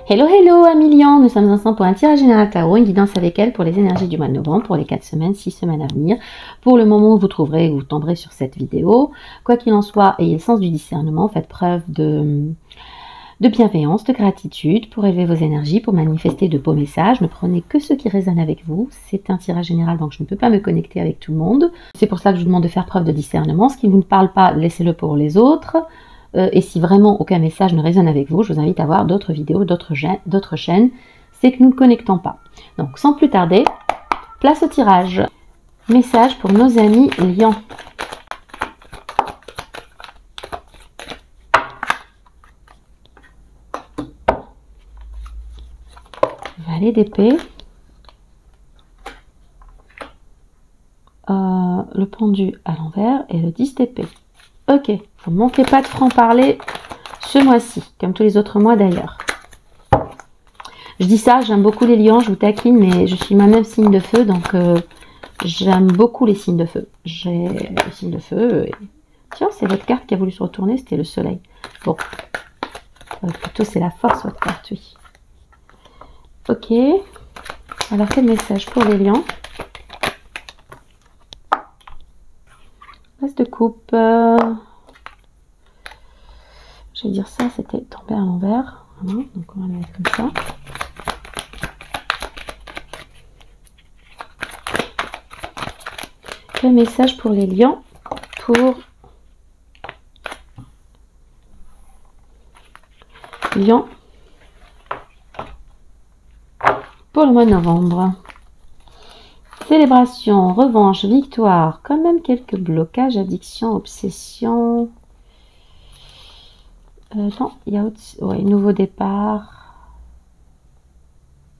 Hello hello Amilian, nous sommes ensemble pour un tirage général tarot, une guidance avec elle pour les énergies du mois de novembre, pour les 4 semaines, 6 semaines à venir, pour le moment où vous trouverez ou vous tomberez sur cette vidéo. Quoi qu'il en soit, ayez le sens du discernement, faites preuve de bienveillance, de gratitude pour élever vos énergies, pour manifester de beaux messages. Ne prenez que ceux qui résonnent avec vous. C'est un tirage général, donc je ne peux pas me connecter avec tout le monde. C'est pour ça que je vous demande de faire preuve de discernement. Ce qui ne vous parle pas, laissez-le pour les autres. Et si vraiment aucun message ne résonne avec vous, je vous invite à voir d'autres vidéos, d'autres chaînes. C'est que nous ne connectons pas. Donc sans plus tarder, place au tirage. Message pour nos amis lions. Valet d'épée. Le pendu à l'envers et le 10 d'épée. Ok, vous ne manquez pas de franc-parler ce mois-ci, comme tous les autres mois d'ailleurs. Je dis ça, j'aime beaucoup les lions, je vous taquine, mais je suis moi-même signe de feu, donc j'aime beaucoup les signes de feu. J'ai le signe de feu. Et... Tiens, c'est votre carte qui a voulu se retourner, c'était le soleil. Bon, plutôt c'est la force, votre carte, oui. Ok, alors quel message pour les lions? As de coupe. Je vais dire ça, c'était tombé à l'envers. Voilà, donc on va le mettre comme ça. Quel message pour les lions? Pour lions. Pour le mois de novembre. Célébration, revanche, victoire, quand même quelques blocages, addiction, obsession. Non, il y a ouais, nouveau départ.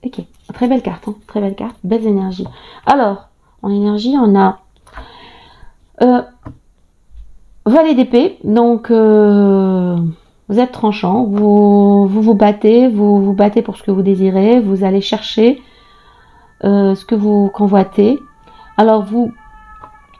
Ok, très belle carte, hein, très belle carte, belles énergies. Alors, en énergie, on a Valet d'épée, donc vous êtes tranchant, vous battez, vous battez pour ce que vous désirez, vous allez chercher ce que vous convoitez. Alors vous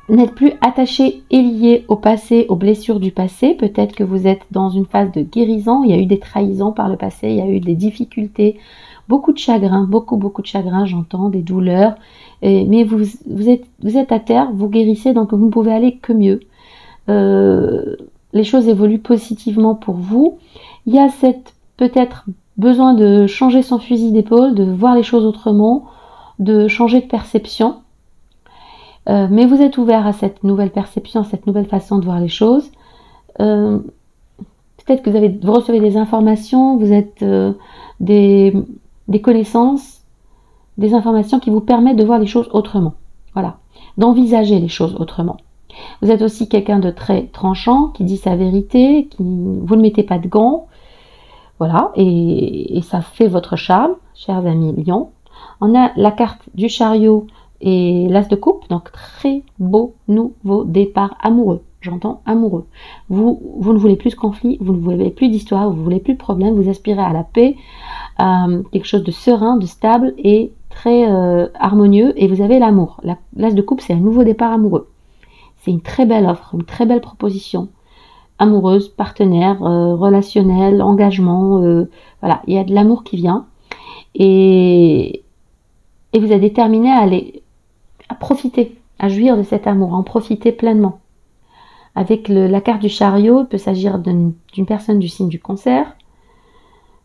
n'êtes plus attaché et lié au passé, aux blessures du passé. Peut-être que vous êtes dans une phase de guérison. Il y a eu des trahisons par le passé, il y a eu des difficultés, beaucoup de chagrin, beaucoup de chagrin, j'entends, des douleurs. Mais vous êtes à terre, vous guérissez, donc vous ne pouvez aller que mieux. Les choses évoluent positivement pour vous. Il y a peut-être besoin de changer son fusil d'épaule, de voir les choses autrement, de changer de perception. Mais vous êtes ouvert à cette nouvelle perception, à cette nouvelle façon de voir les choses. Peut-être que vous recevez des informations, vous êtes des connaissances, des informations qui vous permettent de voir les choses autrement. Voilà, d'envisager les choses autrement. Vous êtes aussi quelqu'un de très tranchant, qui dit sa vérité, vous ne mettez pas de gants. Voilà, et ça fait votre charme, chers amis lions. On a la carte du chariot et l'as de coupe, donc très beau nouveau départ amoureux. J'entends amoureux. Vous ne voulez plus de conflit, vous ne voulez plus d'histoire, vous ne voulez plus de problème, vous aspirez à la paix, à quelque chose de serein, de stable et très harmonieux, et vous avez l'amour. L'as de coupe, c'est un nouveau départ amoureux. C'est une très belle offre, une très belle proposition. Amoureuse, partenaire, relationnel, engagement, voilà, il y a de l'amour qui vient. Et vous êtes déterminé à profiter, à jouir de cet amour, à en profiter pleinement. Avec la carte du chariot, il peut s'agir d'une personne du signe du Cancer.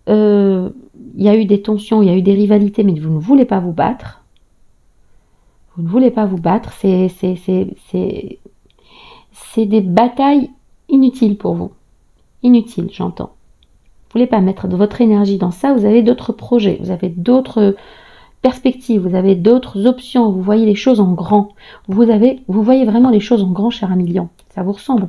Il y a eu des tensions, il y a eu des rivalités, mais vous ne voulez pas vous battre. Vous ne voulez pas vous battre, c'est des batailles inutiles pour vous. Inutiles, j'entends. Vous ne voulez pas mettre de votre énergie dans ça, vous avez d'autres projets, vous avez d'autres perspectives, vous avez d'autres options, vous voyez les choses en grand. Vous voyez vraiment les choses en grand, cher ami lion. Ça vous ressemble.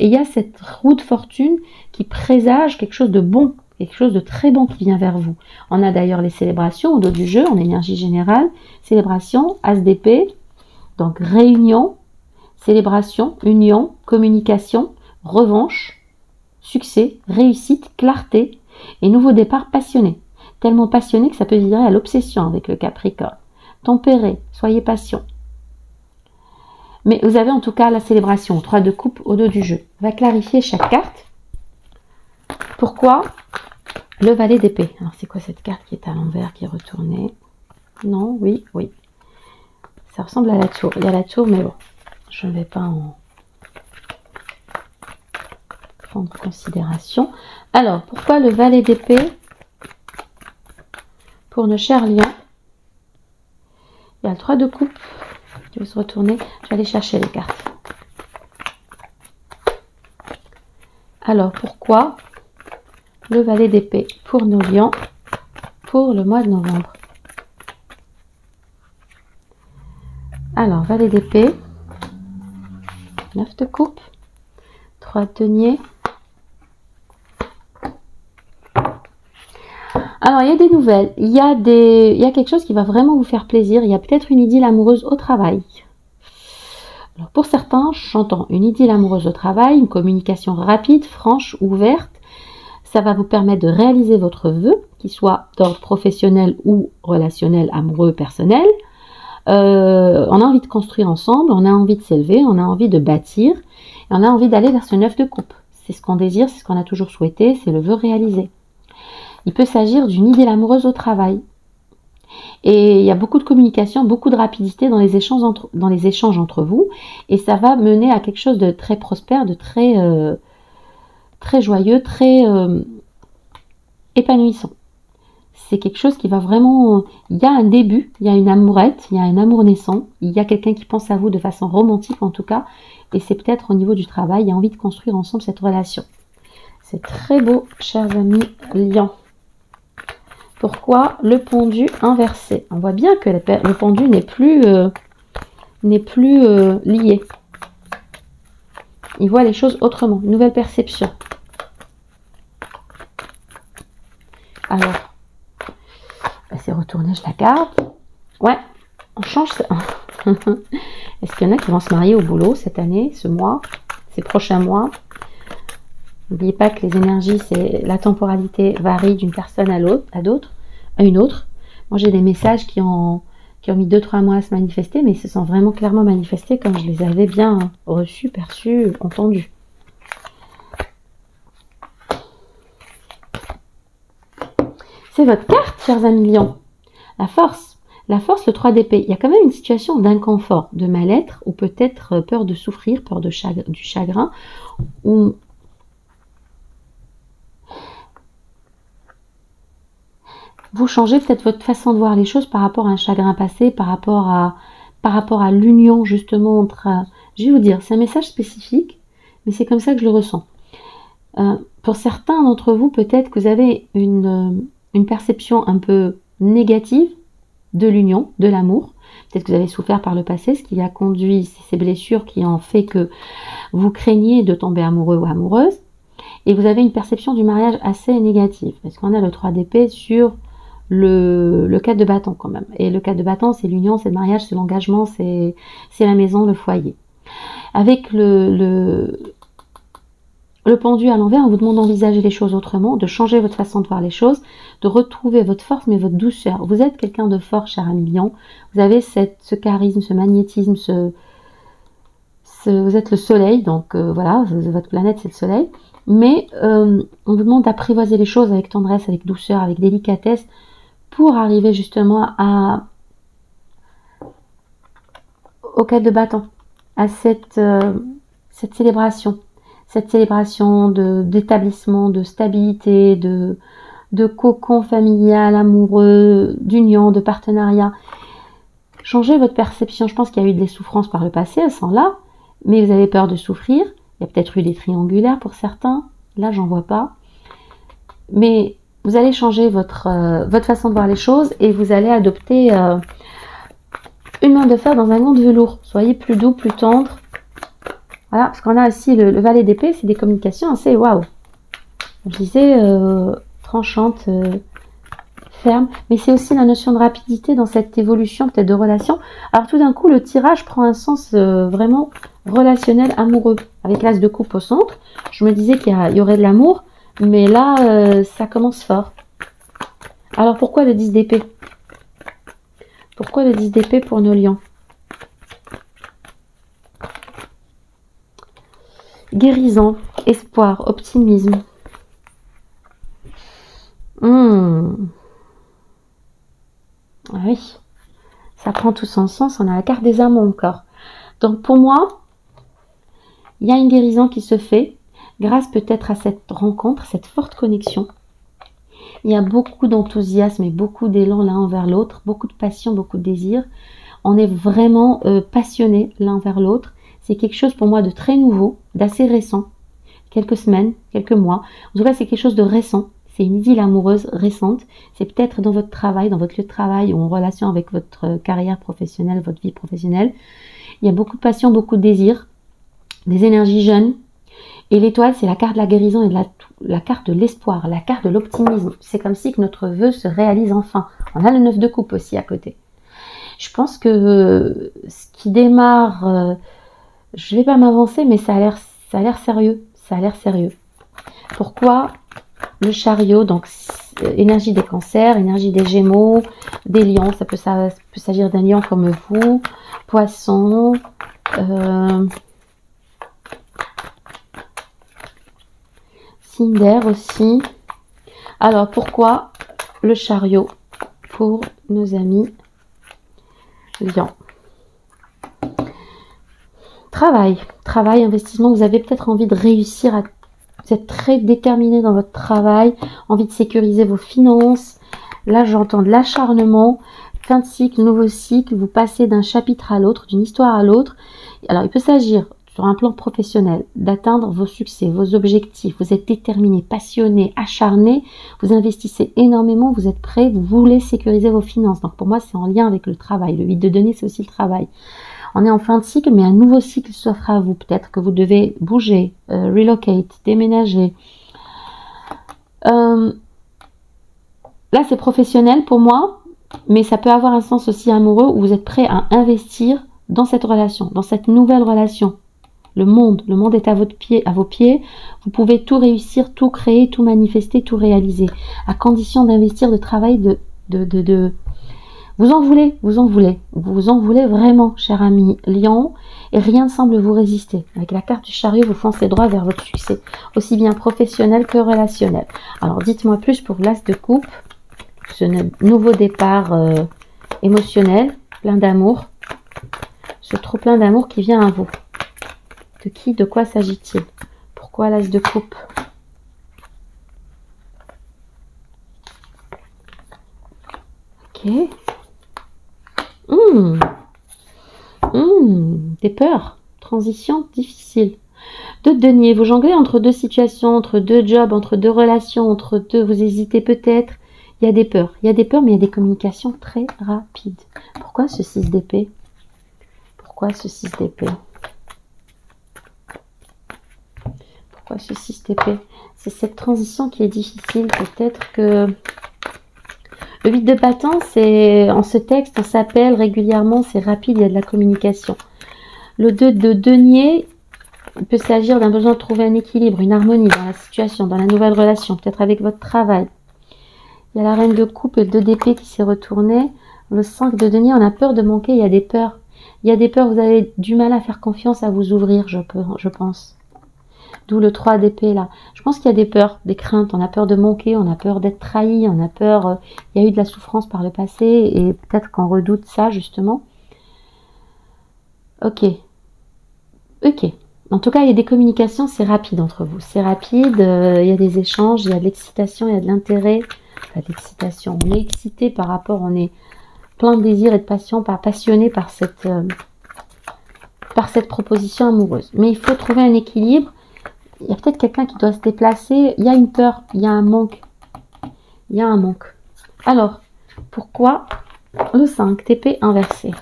Et il y a cette roue de fortune qui présage quelque chose de bon, quelque chose de très bon qui vient vers vous. On a d'ailleurs les célébrations au dos du jeu, en énergie générale. Célébration, as d'épée, donc réunion, célébration, union, communication, revanche, succès, réussite, clarté et nouveau départ passionné. Tellement passionné que ça peut virer à l'obsession avec le Capricorne. Tempéré, soyez patient. Mais vous avez en tout cas la célébration, 3 de coupe au dos du jeu. On va clarifier chaque carte. Pourquoi Le valet d'épée. Alors, c'est quoi cette carte qui est à l'envers, qui est retournée? Non, oui, oui. Ça ressemble à la tour. Il y a la tour, mais bon, je ne vais pas en prendre en considération. Alors, pourquoi le valet d'épée pour nos chers lions? Il y a le 3 de coupe qui va se retourner. Je vais aller chercher les cartes. Alors, pourquoi le valet d'épée pour nos lions pour le mois de novembre? Alors, valet d'épée, 9 de coupe, 3 de denier. Alors, il y a des nouvelles, il y a quelque chose qui va vraiment vous faire plaisir. Il y a peut-être une idylle amoureuse au travail. Alors, pour certains, j'entends une idylle amoureuse au travail, une communication rapide, franche, ouverte. Ça va vous permettre de réaliser votre vœu, qu'il soit d'ordre professionnel ou relationnel, amoureux, personnel. On a envie de construire ensemble, on a envie de s'élever, on a envie de bâtir, et on a envie d'aller vers ce 9 de coupe. C'est ce qu'on désire, c'est ce qu'on a toujours souhaité, c'est le vœu réalisé. Il peut s'agir d'une idylle amoureuse au travail. Et il y a beaucoup de communication, beaucoup de rapidité dans les échanges entre vous, et ça va mener à quelque chose de très prospère, de très joyeux, très épanouissant. C'est quelque chose qui va vraiment... Il y a un début, il y a une amourette, il y a un amour naissant, il y a quelqu'un qui pense à vous de façon romantique en tout cas, et c'est peut-être au niveau du travail, il y a envie de construire ensemble cette relation. C'est très beau, chers amis lions. Pourquoi le pendu inversé? On voit bien que le pendu n'est plus lié. Il voit les choses autrement, une nouvelle perception. Alors, c'est retourné, je la garde. Ouais, on change ça. Est-ce qu'il y en a qui vont se marier au boulot cette année, ce mois, ces prochains mois? N'oubliez pas que les énergies, la temporalité varie d'une personne à une autre. Moi, j'ai des messages qui ont mis 2-3 mois à se manifester, mais ils se sont vraiment clairement manifestés quand je les avais bien reçus, perçus, entendus. C'est votre carte, chers amis lions. La force, le 3 d'épée. Il y a quand même une situation d'inconfort, de mal-être, ou peut-être peur de souffrir, peur du chagrin, ou vous changez peut-être votre façon de voir les choses par rapport à un chagrin passé, par rapport à l'union justement entre... Je vais vous dire, c'est un message spécifique, mais c'est comme ça que je le ressens. Pour certains d'entre vous, peut-être que vous avez une perception un peu négative de l'union, de l'amour. Peut-être que vous avez souffert par le passé, ce qui a conduit ces blessures qui ont fait que vous craignez de tomber amoureux ou amoureuse. Et vous avez une perception du mariage assez négative. Parce qu'on a le 3 d'épée sur le 4 de bâton quand même. Et le 4 de bâton, c'est l'union, c'est le mariage, c'est l'engagement, c'est la maison, le foyer. Avec le pendu à l'envers, on vous demande d'envisager les choses autrement, de changer votre façon de voir les choses, de retrouver votre force, mais votre douceur. Vous êtes quelqu'un de fort, cher ami lion. Vous avez ce charisme, ce magnétisme, vous êtes le soleil, donc voilà, votre planète c'est le soleil. Mais on vous demande d'apprivoiser les choses avec tendresse, avec douceur, avec délicatesse, pour arriver justement au 4 de bâton, à cette célébration. Cette célébration d'établissement, de stabilité, de cocon familial, amoureux, d'union, de partenariat. Changez votre perception. Je pense qu'il y a eu des souffrances par le passé, elles sont là, mais vous avez peur de souffrir. Il y a peut-être eu des triangulaires pour certains. Là, j'en vois pas. Mais vous allez changer votre façon de voir les choses et vous allez adopter une main de fer dans un gant de velours. Soyez plus doux, plus tendre. Voilà, parce qu'on a aussi le valet d'épée, c'est des communications assez waouh. Je disais tranchante, ferme, mais c'est aussi la notion de rapidité dans cette évolution peut-être de relation. Alors tout d'un coup, le tirage prend un sens vraiment relationnel, amoureux, avec l'as de coupe au centre. Je me disais qu'il y aurait de l'amour, mais là, ça commence fort. Alors pourquoi le 10 d'épée? Pourquoi le 10 d'épée pour nos lions? Guérison, espoir, optimisme. Hmm. Ah oui, ça prend tout son sens. On a la carte des amants encore. Donc pour moi, il y a une guérison qui se fait grâce peut-être à cette rencontre, cette forte connexion. Il y a beaucoup d'enthousiasme et beaucoup d'élan l'un envers l'autre, beaucoup de passion, beaucoup de désir. On est vraiment passionnés l'un vers l'autre. C'est quelque chose pour moi de très nouveau, d'assez récent. Quelques semaines, quelques mois. En tout cas, c'est quelque chose de récent. C'est une idylle amoureuse récente. C'est peut-être dans votre travail, dans votre lieu de travail ou en relation avec votre carrière professionnelle, votre vie professionnelle. Il y a beaucoup de passion, beaucoup de désir, des énergies jeunes. Et l'étoile, c'est la carte de la guérison et de la carte de l'espoir, la carte de l'optimisme. C'est comme si que notre vœu se réalise enfin. On a le 9 de coupe aussi à côté. Je pense que ce qui démarre, je vais pas m'avancer, mais ça a l'air sérieux. Ça a l'air sérieux. Pourquoi le chariot? Donc énergie des cancers, énergie des gémeaux, des lions. Ça peut s'agir d'un lion comme vous, poisson. Signe d'air aussi. Alors pourquoi le chariot pour nos amis lions? Travail, investissement. Vous avez peut-être envie de réussir vous êtes très déterminé dans votre travail, envie de sécuriser vos finances. Là, j'entends de l'acharnement, fin de cycle, nouveau cycle. Vous passez d'un chapitre à l'autre, d'une histoire à l'autre. Alors, il peut s'agir, sur un plan professionnel, d'atteindre vos succès, vos objectifs. Vous êtes déterminé, passionné, acharné. Vous investissez énormément, vous êtes prêt, vous voulez sécuriser vos finances. Donc, pour moi, c'est en lien avec le travail. Le 8 de denier, c'est aussi le travail. On est en fin de cycle, mais un nouveau cycle s'offre à vous. Peut-être que vous devez bouger, relocate, déménager. Là, c'est professionnel pour moi, mais ça peut avoir un sens aussi amoureux où vous êtes prêt à investir dans cette relation, dans cette nouvelle relation. Le monde est à vos pieds. Vous pouvez tout réussir, tout créer, tout manifester, tout réaliser, à condition d'investir, de travail, vous en voulez vraiment, cher ami Lion, et rien ne semble vous résister. Avec la carte du chariot, vous foncez droit vers votre succès, aussi bien professionnel que relationnel. Alors, dites-moi plus pour l'As de coupe, ce nouveau départ émotionnel, plein d'amour, ce trop plein d'amour qui vient à vous. De qui, de quoi s'agit-il? Pourquoi l'As de coupe? Ok. Des peurs, transition difficile. Deux deniers, vous jonglez entre deux situations, entre deux jobs, entre deux relations, entre deux, vous hésitez peut-être. Il y a des peurs, mais il y a des communications très rapides. Pourquoi ce 6 d'épée? Pourquoi ce 6 d'épée? Pourquoi ce 6 d'épée? C'est cette transition qui est difficile. Peut-être que le 8 de bâton, c'est en ce texte, on s'appelle régulièrement, c'est rapide, il y a de la communication. Le 2 de denier, il peut s'agir d'un besoin de trouver un équilibre, une harmonie dans la situation, dans la nouvelle relation, peut-être avec votre travail. Il y a la reine de coupe et le 2 d'épée qui s'est retourné. Le 5 de denier, on a peur de manquer, il y a des peurs. Il y a des peurs, vous avez du mal à faire confiance, à vous ouvrir, je pense. D'où le 3 d'épée là. Je pense qu'il y a des peurs, des craintes. On a peur de manquer, on a peur d'être trahi, on a peur... il y a eu de la souffrance par le passé et peut-être qu'on redoute ça justement. Ok. En tout cas, il y a des communications, c'est rapide entre vous. C'est rapide, il y a des échanges, il y a de l'excitation, il y a de l'intérêt. Enfin, de l'excitation. On est excité par rapport, on est plein de désir et de passion, passionné par cette proposition amoureuse. Mais il faut trouver un équilibre. Il y a peut-être quelqu'un qui doit se déplacer. Il y a une peur, il y a un manque. Alors, pourquoi le 5 d'épée inversé?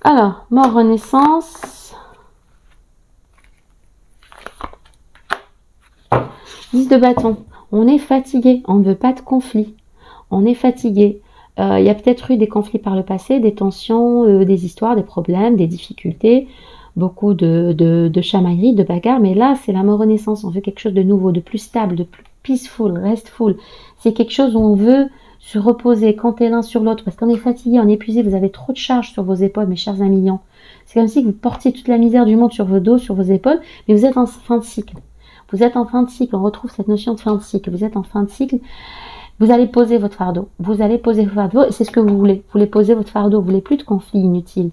Alors, mort, renaissance. 10 de bâton. On est fatigué, on ne veut pas de conflit. On est fatigué. Il y a peut-être eu des conflits par le passé, des tensions, des histoires, des problèmes, des difficultés, beaucoup de chamailleries, de bagarres. Mais là, c'est la mort renaissance. On veut quelque chose de nouveau, de plus stable, de plus peaceful, restful. C'est quelque chose où on veut se reposer, compter l'un sur l'autre, parce qu'on est fatigué, on est épuisé. Vous avez trop de charges sur vos épaules, mes chers amis lions. C'est comme si vous portiez toute la misère du monde sur vos dos, sur vos épaules, mais vous êtes en fin de cycle. Vous êtes en fin de cycle, on retrouve cette notion de fin de cycle. Vous êtes en fin de cycle, vous allez poser votre fardeau. Vous allez poser votre fardeau, et c'est ce que vous voulez. Vous voulez poser votre fardeau, vous voulez plus de conflits inutiles.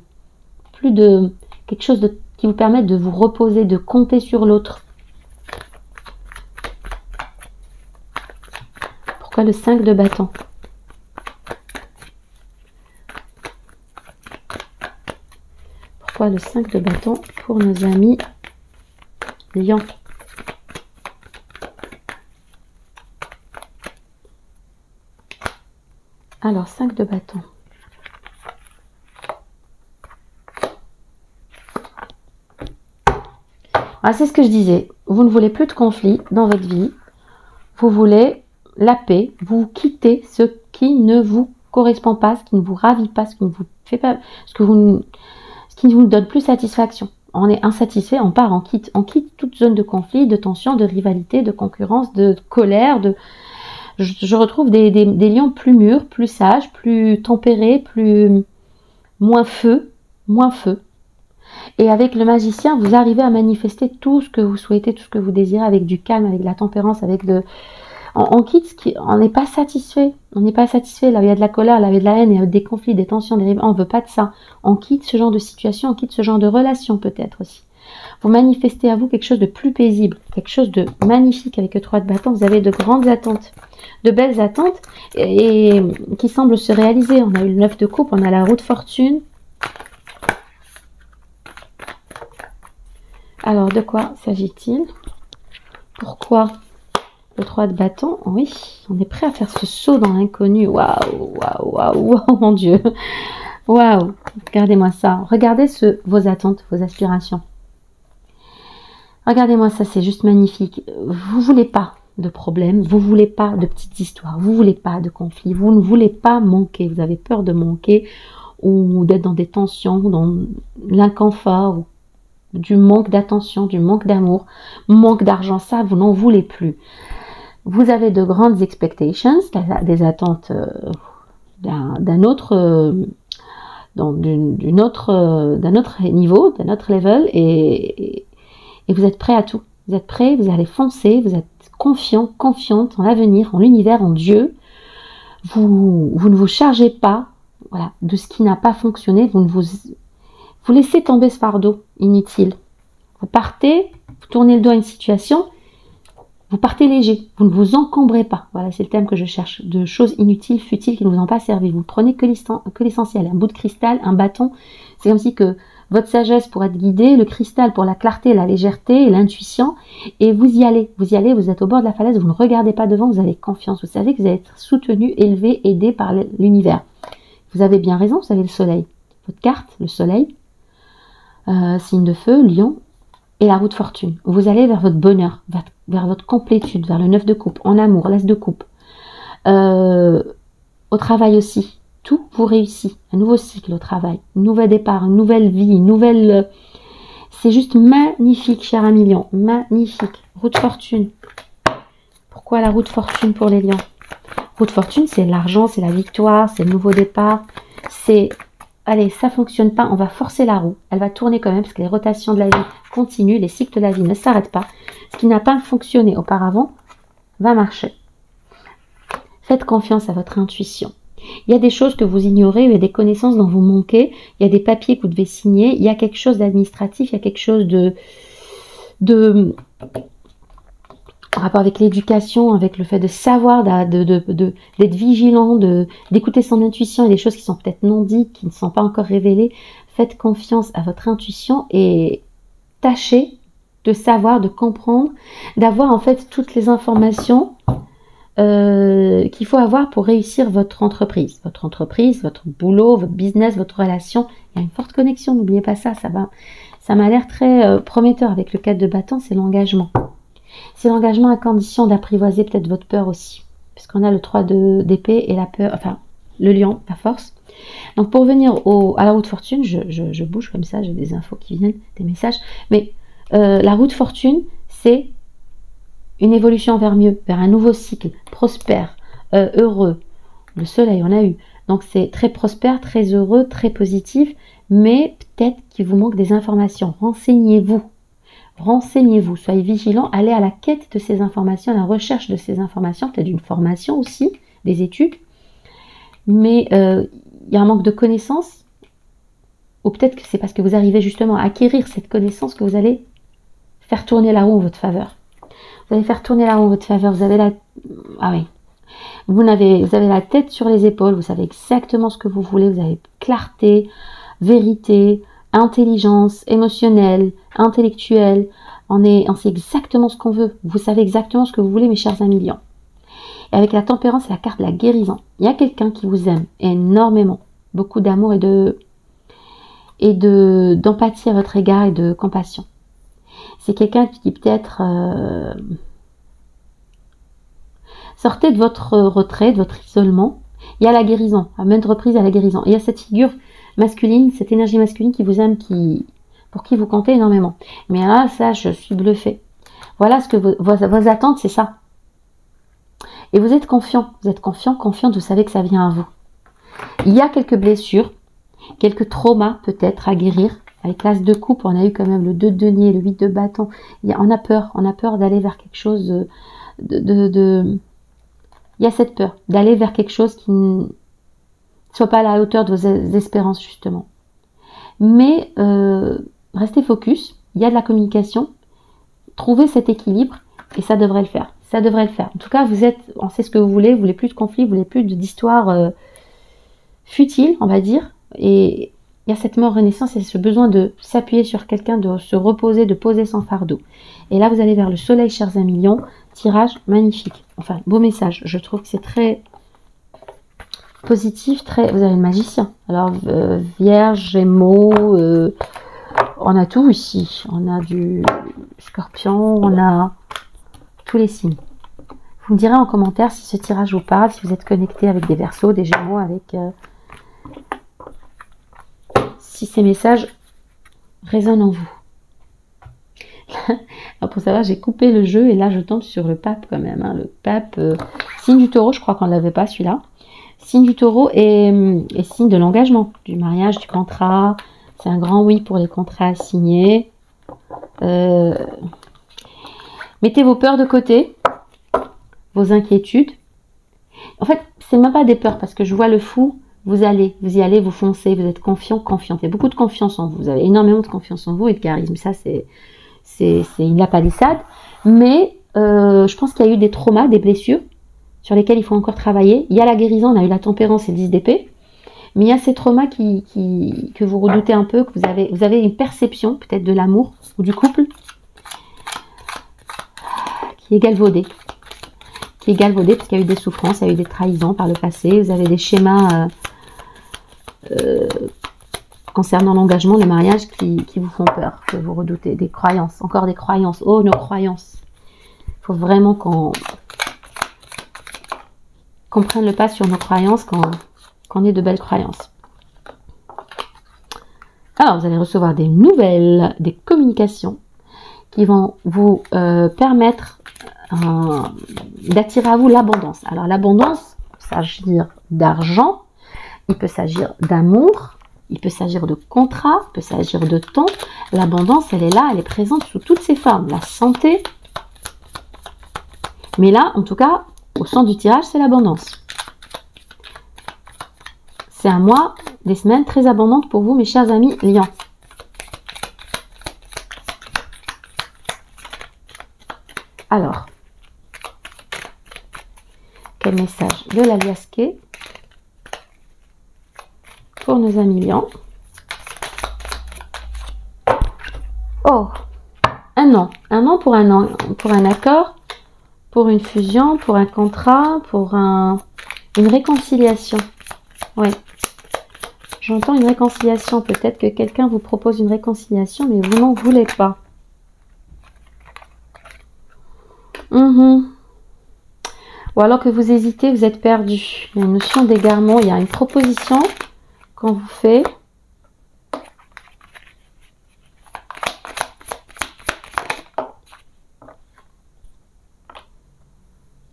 Plus de quelque chose qui vous permette de vous reposer, de compter sur l'autre. Pourquoi le 5 de bâton? Pourquoi le 5 de bâton pour nos amis lions? Alors, 5 de bâton. Ah, c'est ce que je disais. Vous ne voulez plus de conflits dans votre vie. Vous voulez la paix. Vous quittez ce qui ne vous correspond pas, ce qui ne vous ravit pas, ce qui ne vous fait pas, ce qui ne vous donne plus satisfaction. On est insatisfait, on part, on quitte toute zone de conflit, de tension, de rivalité, de concurrence, de colère. Je retrouve des lions plus mûrs, plus sages, plus tempérés, moins feu. Et avec le magicien, vous arrivez à manifester tout ce que vous souhaitez, tout ce que vous désirez, avec du calme, avec de la tempérance, avec on quitte ce qui, on n'est pas satisfait. On n'est pas satisfait. Là où il y a de la colère, là où il y a de la haine, il y a des conflits, des tensions, des rivalités. On ne veut pas de ça. On quitte ce genre de situation, on quitte ce genre de relation peut-être aussi. Vous manifestez à vous quelque chose de plus paisible, quelque chose de magnifique avec le 3 de bâton. Vous avez de grandes attentes, de belles attentes et qui semblent se réaliser. On a eu le 9 de coupe, on a la roue de fortune. Alors, de quoi s'agit-il? Pourquoi le 3 de bâton? Oui, on est prêt à faire ce saut dans l'inconnu. Waouh, waouh, waouh, waouh, mon Dieu. Waouh, regardez-moi ça. Regardez vos attentes, vos aspirations. Regardez-moi ça, c'est juste magnifique. Vous voulez pas de problèmes, vous voulez pas de petites histoires, vous voulez pas de conflits, vous ne voulez pas manquer. Vous avez peur de manquer ou d'être dans des tensions, dans l'inconfort, ou du manque d'attention, du manque d'amour, manque d'argent, ça, vous n'en voulez plus. Vous avez de grandes expectations, des attentes d'un autre niveau, d'un autre level, et vous êtes prêt à tout. Vous êtes prêt, vous allez foncer, vous êtes confiant, confiante en l'avenir, en l'univers, en Dieu. Vous ne vous chargez pas, voilà, de ce qui n'a pas fonctionné, vous laissez tomber ce fardeau inutile. Vous partez, vous tournez le dos à une situation, vous partez léger, vous ne vous encombrez pas. Voilà, c'est le thème que je cherche, de choses inutiles, futiles, qui ne vous ont pas servi. Vous prenez que l'essentiel, un bout de cristal, un bâton. C'est comme si que votre sagesse pour être guidée, le cristal pour la clarté, la légèreté et l'intuition, et vous y allez, vous êtes au bord de la falaise, vous ne regardez pas devant, vous avez confiance, vous savez que vous allez être soutenu, élevé, aidé par l'univers. Vous avez bien raison, vous avez le soleil. Votre carte, le soleil, signe de feu, lion, et la roue de fortune. Vous allez vers votre bonheur, vers votre complétude, vers le 9 de coupe, en amour, l'as de coupe. Au travail aussi, tout vous réussit. Un nouveau cycle au travail, un nouvel départ, une nouvelle vie, une nouvelle... C'est juste magnifique, cher ami lion, magnifique. Roue de fortune. Pourquoi la roue de fortune pour les lions? Roue de fortune, c'est l'argent, c'est la victoire, c'est le nouveau départ, c'est... Allez, ça fonctionne pas, on va forcer la roue. Elle va tourner quand même parce que les rotations de la vie continuent, les cycles de la vie ne s'arrêtent pas. Ce qui n'a pas fonctionné auparavant va marcher. Faites confiance à votre intuition. Il y a des choses que vous ignorez, il y a des connaissances dont vous manquez, il y a des papiers que vous devez signer, il y a quelque chose d'administratif, il y a quelque chose de en rapport avec l'éducation, avec le fait de savoir, d'être vigilant, d'écouter son intuition et des choses qui sont peut-être non dites, qui ne sont pas encore révélées. Faites confiance à votre intuition et tâchez de savoir, de comprendre, d'avoir en fait toutes les informations qu'il faut avoir pour réussir votre entreprise, votre boulot, votre business, votre relation. Il y a une forte connexion, n'oubliez pas ça, ça m'a l'air très prometteur avec le 4 de bâton, c'est l'engagement. C'est l'engagement à condition d'apprivoiser peut-être votre peur aussi. Puisqu'on a le 3 d'épée et la peur, enfin le lion, la force. Donc pour venir à la roue de fortune, je bouge comme ça, j'ai des infos qui viennent, des messages. Mais la roue de fortune, c'est une évolution vers mieux, vers un nouveau cycle, prospère, heureux. Le soleil, on a eu. Donc c'est très prospère, très heureux, très positif, mais peut-être qu'il vous manque des informations. Renseignez-vous. Renseignez-vous. Soyez vigilant. Allez à la quête de ces informations, à la recherche de ces informations. Peut-être une formation aussi, des études. Mais il y a un manque de connaissances. Ou peut-être que c'est parce que vous arrivez justement à acquérir cette connaissance que vous allez faire tourner la roue en votre faveur. Vous allez faire tourner la roue en votre faveur. Vous avez la... Ah oui. Vous avez la tête sur les épaules. Vous savez exactement ce que vous voulez. Vous avez clarté, vérité, intelligence, émotionnelle, intellectuelle. On sait exactement ce qu'on veut. Vous savez exactement ce que vous voulez, mes chers amis lions. Et avec la tempérance, c'est la carte de la guérison. Il y a quelqu'un qui vous aime énormément. Beaucoup d'amour et d'empathie à votre égard et de compassion. C'est quelqu'un qui peut-être sortez de votre retrait, de votre isolement. Il y a la guérison, à maintes reprises il y a la guérison. Et il y a cette figure masculine, cette énergie masculine qui vous aime, pour qui vous comptez énormément. Mais là, ça, je suis bluffée. Voilà ce que vos attentes, c'est ça. Et vous êtes confiant, confiante, vous savez que ça vient à vous. Il y a quelques blessures, quelques traumas peut-être à guérir. Avec l'as de coupe, on a eu quand même le 2 de denier, le 8 de bâton. On a peur d'aller vers quelque chose il y a cette peur d'aller vers quelque chose qui ne soit pas à la hauteur de vos espérances justement. Mais restez focus, il y a de la communication, trouvez cet équilibre et ça devrait le faire. Ça devrait le faire. En tout cas, on sait ce que vous voulez plus de conflits, vous voulez plus d'histoires futiles, on va dire. Et il y a cette mort renaissance et ce besoin de s'appuyer sur quelqu'un, de se reposer, de poser son fardeau. Et là, vous allez vers le soleil, chers amis lions. Tirage magnifique. Enfin, beau message. Je trouve que c'est très positif. Vous avez le magicien. Alors, Vierge, Gémeaux, on a tout ici. On a du Scorpion, on a tous les signes. Vous me direz en commentaire si ce tirage vous parle, si vous êtes connecté avec des Verseaux, des Gémeaux, avec... si ces messages résonnent en vous. Alors pour savoir, j'ai coupé le jeu et là je tombe sur le pape quand même. Hein. Le pape, signe du taureau, je crois qu'on ne l'avait pas celui-là. Signe du taureau et signe de l'engagement, du mariage, du contrat. C'est un grand oui pour les contrats à signer. Mettez vos peurs de côté, vos inquiétudes. En fait, c'est même pas des peurs parce que je vois le fou. Vous y allez, vous foncez, vous êtes confiant, confiante. Il y a beaucoup de confiance en vous. Vous avez énormément de confiance en vous et de charisme. Ça, c'est une palissade. Mais je pense qu'il y a eu des traumas, des blessures sur lesquelles il faut encore travailler. Il y a la guérison, on a eu la tempérance et le 10 d'épée. Mais il y a ces traumas que vous redoutez un peu, que vous avez une perception peut-être de l'amour ou du couple qui est galvaudée. Qui est galvaudée parce qu'il y a eu des souffrances, il y a eu des trahisons par le passé. Vous avez des schémas concernant l'engagement, le mariage qui vous font peur, que vous redoutez. Des croyances, encore des croyances. Oh, nos croyances. Il faut vraiment qu'on prenne le pas sur nos croyances, qu'on ait de belles croyances. Alors, vous allez recevoir des nouvelles, des communications qui vont vous permettre d'attirer à vous l'abondance. Alors, l'abondance, il peut s'agir d'argent, il peut s'agir d'amour, il peut s'agir de contrat, il peut s'agir de temps. L'abondance, elle est là, elle est présente sous toutes ses formes. La santé, mais là, en tout cas, au centre du tirage, c'est l'abondance. C'est un mois, des semaines très abondantes pour vous, mes chers amis lions. Alors, quel message de l'aliasqué pour nos amis lions? Oh, un an pour un accord, pour une fusion, pour un contrat, pour une réconciliation. Oui, j'entends une réconciliation. Peut-être que quelqu'un vous propose une réconciliation, mais vous n'en voulez pas. Ou alors que vous hésitez, vous êtes perdu. Il y a une notion d'égarement, il y a une proposition qu'on vous fait.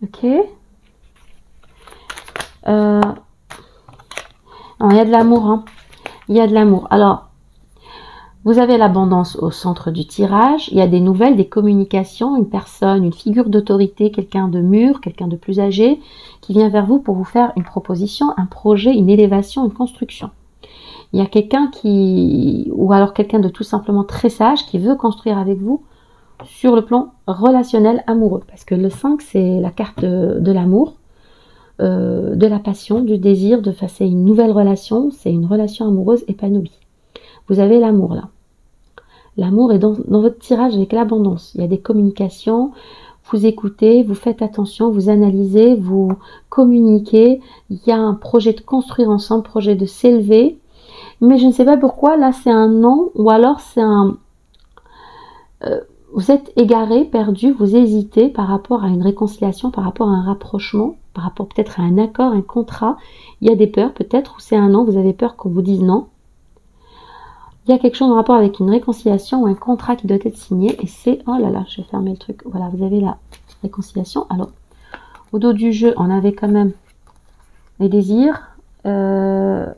Ok. Alors, il y a de l'amour. Hein. Il y a de l'amour. Alors, Vous avez l'abondance au centre du tirage. Il y a des nouvelles, des communications, une personne, une figure d'autorité, quelqu'un de mûr, quelqu'un de plus âgé, qui vient vers vous pour vous faire une proposition, un projet, une élévation, une construction. Il y a quelqu'un qui, ou alors quelqu'un de tout simplement très sage, qui veut construire avec vous sur le plan relationnel amoureux. Parce que le 5, c'est la carte de l'amour, de la passion, du désir de passer une nouvelle relation. C'est une relation amoureuse épanouie. Vous avez l'amour là. L'amour est dans votre tirage avec l'abondance. Il y a des communications, vous écoutez, vous faites attention, vous analysez, vous communiquez. Il y a un projet de construire ensemble, projet de s'élever. Mais je ne sais pas pourquoi, là c'est un non, ou alors c'est un... vous êtes égaré, perdu, vous hésitez par rapport à une réconciliation, par rapport à un rapprochement, par rapport peut-être à un accord, un contrat. Il y a des peurs peut-être, ou c'est un non, vous avez peur qu'on vous dise non. Il y a quelque chose en rapport avec une réconciliation ou un contrat qui doit être signé, et c'est... Oh là là, je vais fermer le truc. Voilà, vous avez la réconciliation. Alors, au dos du jeu, on avait quand même les désirs, une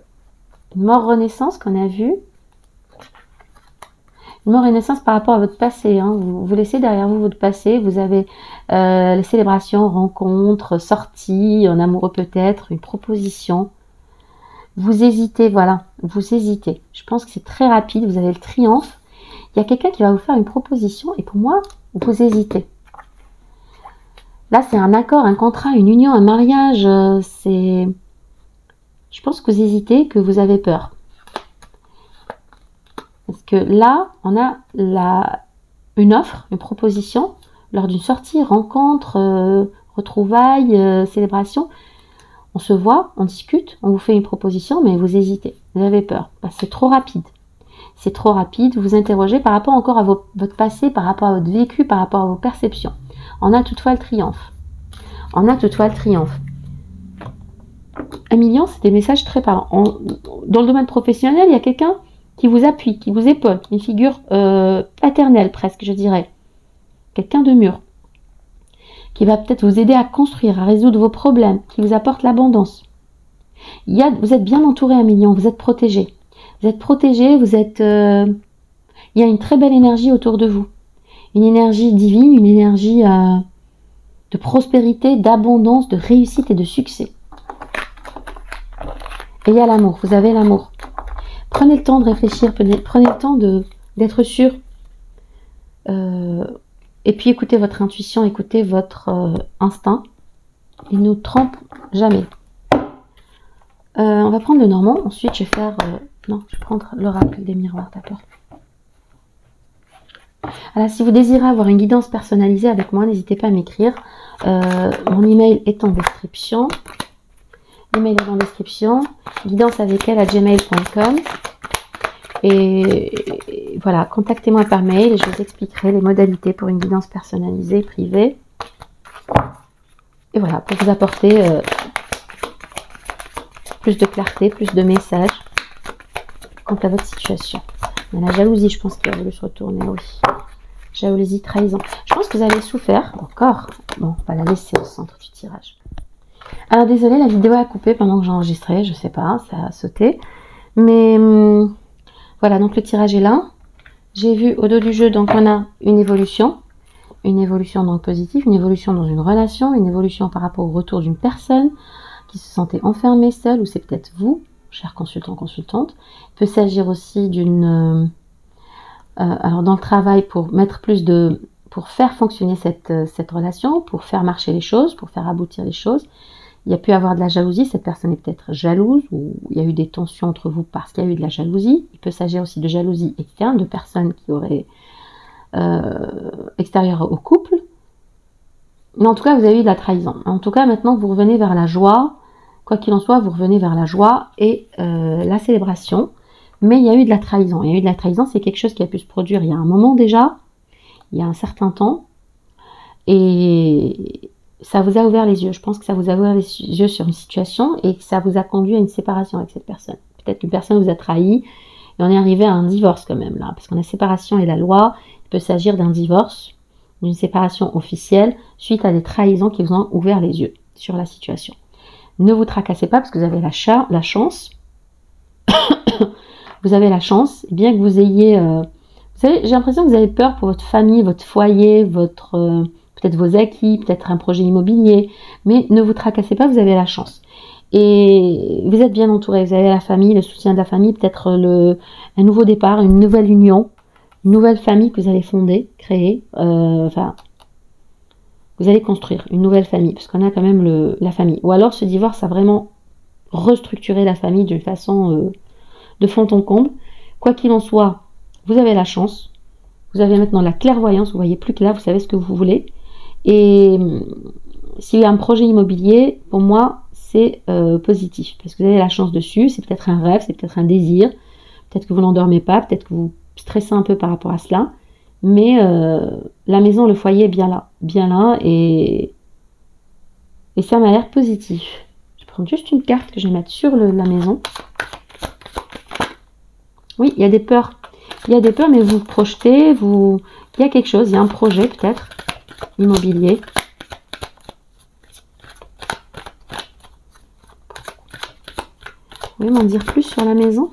mort-renaissance qu'on a vue. Une mort-renaissance par rapport à votre passé. Hein. Vous laissez derrière vous votre passé. Vous avez les célébrations, rencontres, sorties, en amoureux peut-être, une proposition. Vous hésitez, voilà, vous hésitez. Je pense que c'est très rapide, vous avez le triomphe. Il y a quelqu'un qui va vous faire une proposition et pour moi, vous hésitez. Là, c'est un accord, un contrat, une union, un mariage. C'est... Je pense que vous hésitez, que vous avez peur. Parce que là, on a une offre, une proposition, lors d'une sortie, rencontre, retrouvailles, célébration. On se voit, on discute, on vous fait une proposition, mais vous hésitez, vous avez peur. C'est trop rapide. C'est trop rapide, vous vous interrogez par rapport encore à votre passé, par rapport à votre vécu, par rapport à vos perceptions. On a toutefois le triomphe. On a toutefois le triomphe. 1 million, c'est des messages très parlants. Dans le domaine professionnel, il y a quelqu'un qui vous appuie, qui vous épaule, une figure paternelle presque, je dirais. Quelqu'un de mûr, qui va peut-être vous aider à construire, à résoudre vos problèmes, qui vous apporte l'abondance. Vous êtes bien entouré 1 million, vous êtes protégé. Vous êtes protégé, il y a une très belle énergie autour de vous. Une énergie divine, une énergie de prospérité, d'abondance, de réussite et de succès. Et il y a l'amour, vous avez l'amour. Prenez le temps de réfléchir, prenez le temps d'être sûr. Et puis écoutez votre intuition, écoutez votre instinct. Il ne nous trompe jamais. On va prendre le normand. Ensuite, je vais faire... non, je vais prendre l'oracle des miroirs, d'accord. Alors, si vous désirez avoir une guidance personnalisée avec moi, n'hésitez pas à m'écrire. Mon email est en description. L'email est en description. guidanceavecelle@gmail.com. Et voilà, contactez-moi par mail et je vous expliquerai les modalités pour une guidance personnalisée, privée. Et voilà, pour vous apporter plus de clarté, plus de messages quant à votre situation. Mais la jalousie, je pense qu'il a voulu se retourner, oui. Jalousie, trahison. Je pense que vous avez souffert encore. Bon, on va la laisser au centre du tirage. Alors désolé, la vidéo a coupé pendant que j'enregistrais, je sais pas, ça a sauté. Mais voilà, donc le tirage est là. J'ai vu au dos du jeu, donc on a une évolution donc positive, une évolution dans une relation, une évolution par rapport au retour d'une personne qui se sentait enfermée seule, ou c'est peut-être vous, cher consultant, consultante. Il peut s'agir aussi d'une... alors dans le travail, pour faire fonctionner cette relation, pour faire marcher les choses, pour faire aboutir les choses. Il y a pu avoir de la jalousie, cette personne est peut-être jalouse, ou il y a eu des tensions entre vous parce qu'il y a eu de la jalousie. Il peut s'agir aussi de jalousie externe, de personnes qui auraient extérieures au couple. Mais en tout cas, vous avez eu de la trahison. En tout cas, maintenant, vous revenez vers la joie. Quoi qu'il en soit, vous revenez vers la joie et la célébration. Mais il y a eu de la trahison. Il y a eu de la trahison, c'est quelque chose qui a pu se produire il y a un moment déjà, il y a un certain temps. Et ça vous a ouvert les yeux. Je pense que ça vous a ouvert les yeux sur une situation et que ça vous a conduit à une séparation avec cette personne. Peut-être qu'une personne vous a trahi et on est arrivé à un divorce quand même là. Parce qu'on a séparation et la loi, il peut s'agir d'un divorce, d'une séparation officielle suite à des trahisons qui vous ont ouvert les yeux sur la situation. Ne vous tracassez pas parce que vous avez la chance vous avez la chance, et bien que vous ayez... vous savez, j'ai l'impression que vous avez peur pour votre famille, votre foyer, votre peut-être vos acquis, peut-être un projet immobilier, mais ne vous tracassez pas, vous avez la chance. Et vous êtes bien entouré, vous avez la famille, le soutien de la famille, peut-être un nouveau départ, une nouvelle union, une nouvelle famille que vous allez fonder, créer, enfin, vous allez construire une nouvelle famille, parce qu'on a quand même la famille. Ou alors ce divorce a vraiment restructuré la famille d'une façon de fond en comble. Quoi qu'il en soit, vous avez la chance, vous avez maintenant la clairvoyance, vous voyez plus clair, vous savez ce que vous voulez. Et s'il y a un projet immobilier, pour moi, c'est positif, parce que vous avez la chance dessus, c'est peut-être un rêve, c'est peut-être un désir, peut-être que vous n'endormez pas, peut-être que vous stressez un peu par rapport à cela, mais la maison, le foyer est bien là, et ça m'a l'air positif. Je vais prendre juste une carte que je vais mettre sur la maison. Oui, il y a des peurs, mais vous vous projetez, il y a quelque chose, il y a un projet peut-être, immobilier. Vous pouvez m'en dire plus sur la maison?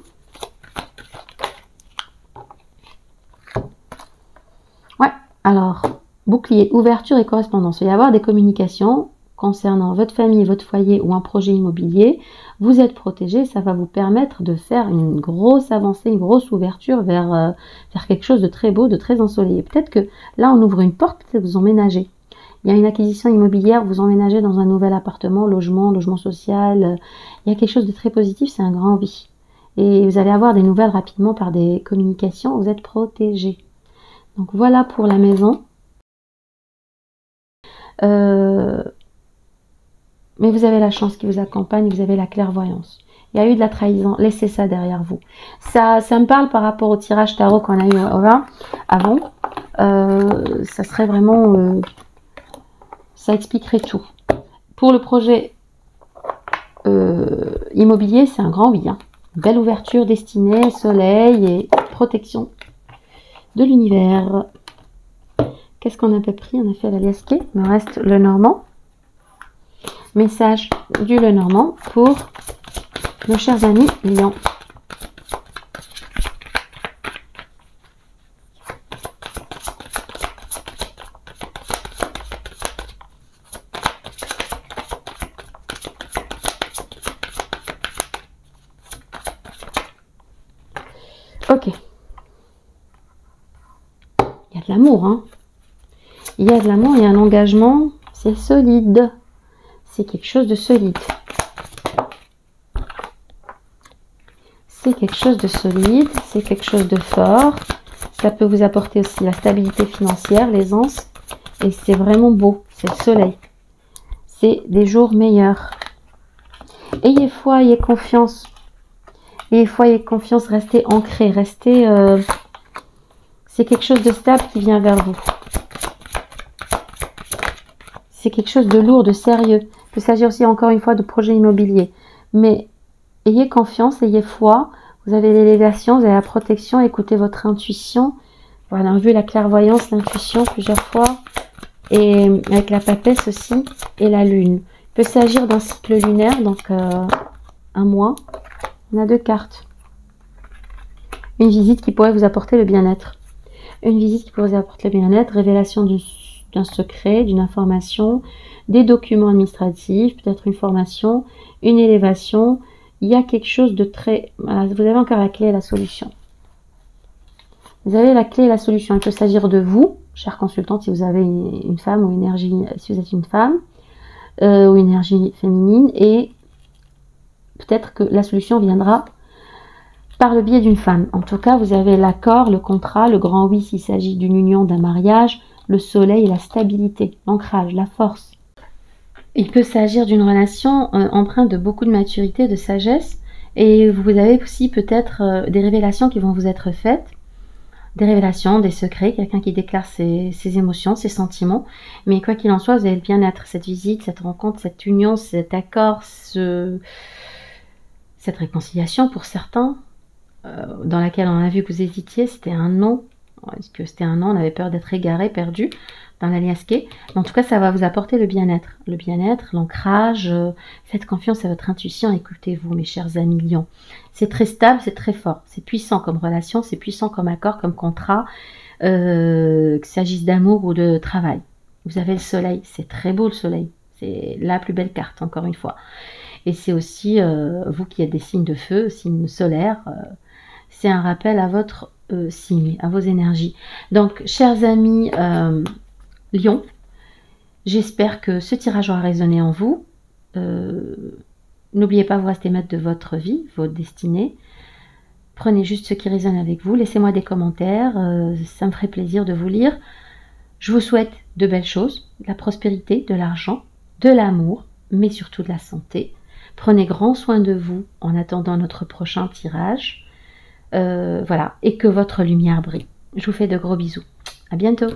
Ouais, alors, bouclier, ouverture et correspondance. Il va y avoir des communications concernant votre famille, votre foyer ou un projet immobilier. Vous êtes protégé, ça va vous permettre de faire une grosse avancée, une grosse ouverture vers quelque chose de très beau, de très ensoleillé. Peut-être que là, on ouvre une porte, peut-être vous emménagez. Il y a une acquisition immobilière, vous emménagez dans un nouvel appartement, logement social. Il y a quelque chose de très positif, c'est un grand oui. Et vous allez avoir des nouvelles rapidement par des communications, vous êtes protégé. Donc voilà pour la maison. Mais vous avez la chance qui vous accompagne, vous avez la clairvoyance. Il y a eu de la trahison, laissez ça derrière vous. Ça me parle par rapport au tirage tarot qu'on a eu avant. Ça serait vraiment... ça expliquerait tout. Pour le projet immobilier, c'est un grand oui. Hein. Belle ouverture destinée, soleil et protection de l'univers. Qu'est-ce qu'on a peu pris? On a fait la Lesquet. Il me reste le Normand. Message du Lenormand pour nos chers amis Lion. Ok. Il y a de l'amour, hein. Il y a de l'amour, il y a un engagement, c'est solide. C'est quelque chose de solide. C'est quelque chose de solide, c'est quelque chose de fort. Ça peut vous apporter aussi la stabilité financière, l'aisance. Et c'est vraiment beau, c'est le soleil. C'est des jours meilleurs. Ayez foi, ayez confiance. Ayez foi, ayez confiance, restez ancré, restez... c'est quelque chose de stable qui vient vers vous. C'est quelque chose de lourd, de sérieux. Il peut s'agir aussi encore une fois de projet immobilier. Mais ayez confiance, ayez foi. Vous avez l'élévation, vous avez la protection, écoutez votre intuition. Voilà, on a vu la clairvoyance, l'intuition plusieurs fois. Et avec la papesse aussi, et la lune. Il peut s'agir d'un cycle lunaire, donc un mois. On a 2 cartes. Une visite qui pourrait vous apporter le bien-être. Une visite qui pourrait vous apporter le bien-être, révélation d'un secret, d'une information, des documents administratifs, peut-être une formation, une élévation. Il y a quelque chose de très... Voilà, vous avez encore la clé et la solution. Vous avez la clé et la solution. Il peut s'agir de vous, chère consultante, si vous avez une femme ou énergie, si vous êtes une femme, ou énergie féminine, et peut-être que la solution viendra par le biais d'une femme. En tout cas, vous avez l'accord, le contrat, le grand oui s'il s'agit d'une union, d'un mariage, le soleil et la stabilité, l'ancrage, la force. Il peut s'agir d'une relation empreinte de beaucoup de maturité, de sagesse, et vous avez aussi peut-être des révélations qui vont vous être faites, des révélations, des secrets, quelqu'un qui déclare ses émotions, ses sentiments, mais quoi qu'il en soit, vous avez le bien-être, cette visite, cette rencontre, cette union, cet accord, cette réconciliation pour certains, dans laquelle on a vu que vous hésitiez, c'était un non. Est-ce que c'était un non? On avait peur d'être égaré, perdu. dans la liasquée. Mais en tout cas, ça va vous apporter le bien-être. Le bien-être, l'ancrage. Faites confiance à votre intuition. Écoutez-vous, mes chers amis lions. C'est très stable, c'est très fort. C'est puissant comme relation, c'est puissant comme accord, comme contrat, qu'il s'agisse d'amour ou de travail. Vous avez le soleil. C'est très beau le soleil. C'est la plus belle carte, encore une fois. Et c'est aussi, vous qui êtes des signes de feu, signes solaires, c'est un rappel à votre signe, à vos énergies. Donc, chers amis Lion, j'espère que ce tirage aura résonné en vous. N'oubliez pas, vous restez maître de votre vie, votre destinée. Prenez juste ce qui résonne avec vous. Laissez-moi des commentaires, ça me ferait plaisir de vous lire. Je vous souhaite de belles choses, de la prospérité, de l'argent, de l'amour, mais surtout de la santé. Prenez grand soin de vous en attendant notre prochain tirage. Voilà, et que votre lumière brille. Je vous fais de gros bisous. À bientôt.